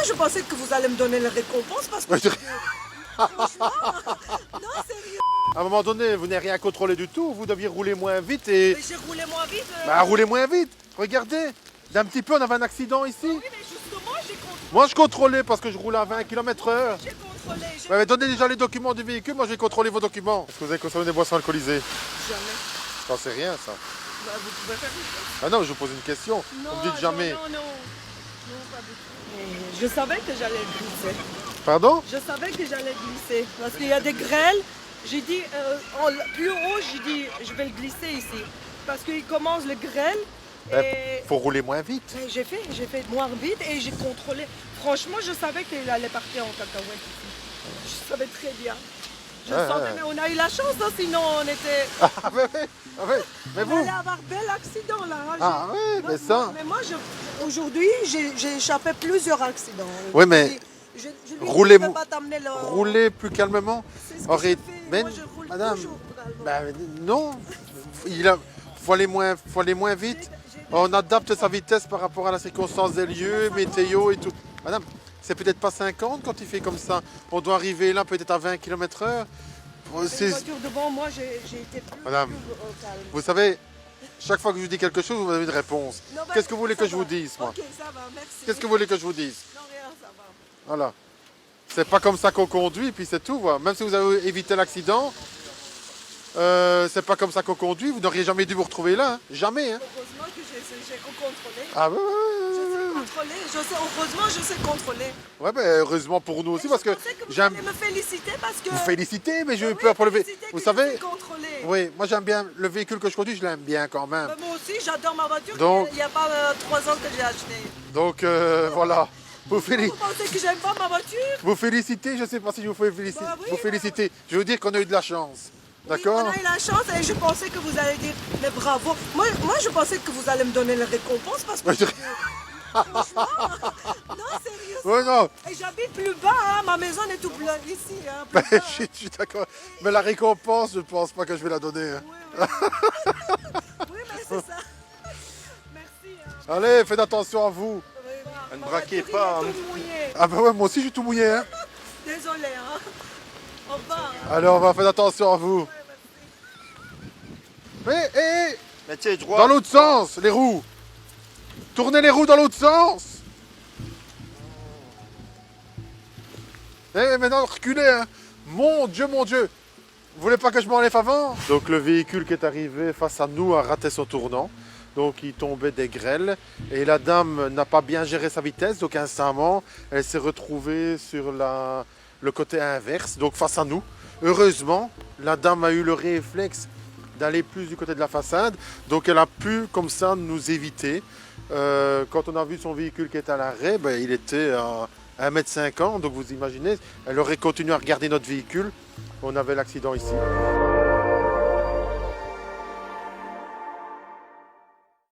je pensais que vous allez me donner la récompense parce que... Franchement, non, sérieux. À un moment donné, vous n'avez rien contrôlé du tout. Vous deviez rouler moins vite et... Mais j'ai roulé moins vite. Bah, roulez moins vite. Regardez. D'un petit peu, on avait un accident ici. Oui, mais justement, j'ai contrôlé. Moi, je contrôlais parce que je roulais à 20 km/h. J'ai contrôlé. Ouais, mais donnez déjà les documents du véhicule. Moi, je vais contrôler vos documents. Est-ce que vous avez consommé des boissons alcoolisées? Jamais. J'en sais rien, ça. Bah, vous pouvez faire une chose. Ah non, je vous pose une question. Non, Vous me dites jamais. Non, non. Non, pas du tout. Mais je savais que j'allais glisser. Pardon? Je savais que j'allais glisser. Parce qu'il y a des grêles. J'ai dit, plus haut, j'ai dit, je vais le glisser ici. Parce qu'il commence le grêle. Et Faut rouler moins vite. j'ai fait moins vite et j'ai contrôlé. Franchement, je savais qu'il allait partir en cacahuète ici. Je savais très bien. Je Ouais, sentais, ouais. mais on a eu la chance, hein, sinon on était... Ah ouais, ouais, ah ouais. Mais On vous? allait avoir bel accident là. Hein. Ah ouais, mais ça... Mais moi, aujourd'hui, j'ai échappé plusieurs accidents. Ouais, mais Je lui ai dit, roulez, je vais pas t'amener là. roulez plus calmement. C'est ce que Aurait- j'ai fait. Mais, Moi, je roule madame, toujours calmement. bah, non, faut aller moins vite. On adapte sa vitesse par rapport à la circonstance des lieux, météo et tout. Madame, c'est peut-être pas 50 quand il fait comme ça. On doit arriver là peut-être à 20 km/h. Les voitures devant moi, j'ai été Madame, plus calme. Vous savez, chaque fois que je vous dis quelque chose, vous avez une réponse. Non, bah, Qu'est-ce que vous voulez ça que je va. vous dise, moi? Ok, ça va, merci. Qu'est-ce que vous voulez que je vous dise? Non, rien, ça va. Voilà. C'est pas comme ça qu'on conduit, puis c'est tout. Voilà. Même si vous avez évité l'accident, c'est pas comme ça qu'on conduit. Vous n'auriez jamais dû vous retrouver là. Hein. Jamais. Hein. Heureusement que j'ai contrôlé. Ah ouais, Heureusement, je sais contrôler. ouais, ben, heureusement pour nous aussi, parce que Je pensais que vous j'aime allez me féliciter parce que... vous féliciter, mais j'ai eu Oui, peur pour le véhicule. féliciter Vous que savez, je sais contrôler. oui, moi j'aime bien le véhicule que je conduis, je l'aime bien quand même. Bah, moi aussi, j'adore ma voiture. Donc- Il n'y a pas 3 ans que j'ai acheté. Donc voilà. Vous, Vous pensez que j'aime pas ma voiture? vous félicitez, je ne sais pas si je vous félicite. Bah oui, vous féliciter. Je veux dire qu'on a eu de la chance. Oui, D'accord? on a eu la chance et je pensais que vous allez dire, mais bravo. Moi, je pensais que vous allez me donner la récompense parce que... Ouais, je- Franchement, non, sérieux. Ouais, non. Et j'habite plus bas, hein. Ma maison est tout bleue ici. Hein, plus Ben, bas, je suis d'accord. Mais la récompense, je ne pense pas que je vais la donner. Hein. Oui, oui, mais c'est ça. Merci. Hein. Allez, faites attention à vous. Ne braquez pas, hein. Tout mouillé. Ah ben ouais, moi aussi, je suis tout mouillé. Hein. Désolé. Hein. Au revoir. Hein. Allez, on va faire attention à vous. Mais, hé, Mais tiens, droit. dans l'autre sens, les roues. Tournez les roues dans l'autre sens. Eh, maintenant, reculez. Hein. Mon Dieu, mon Dieu. Vous voulez pas que je m'enlève avant? Donc, le véhicule qui est arrivé face à nous a raté son tournant. Donc, il tombait des grêles. Et la dame n'a pas bien géré sa vitesse. Donc, instamment, elle s'est retrouvée sur le côté inverse, donc face à nous. Heureusement, la dame a eu le réflexe d'aller plus du côté de la façade. Donc, elle a pu, comme ça, nous éviter. Quand on a vu son véhicule qui était à l'arrêt, ben, il était à 1,50 m. Donc, vous imaginez, elle aurait continué à regarder notre véhicule. On avait l'accident ici.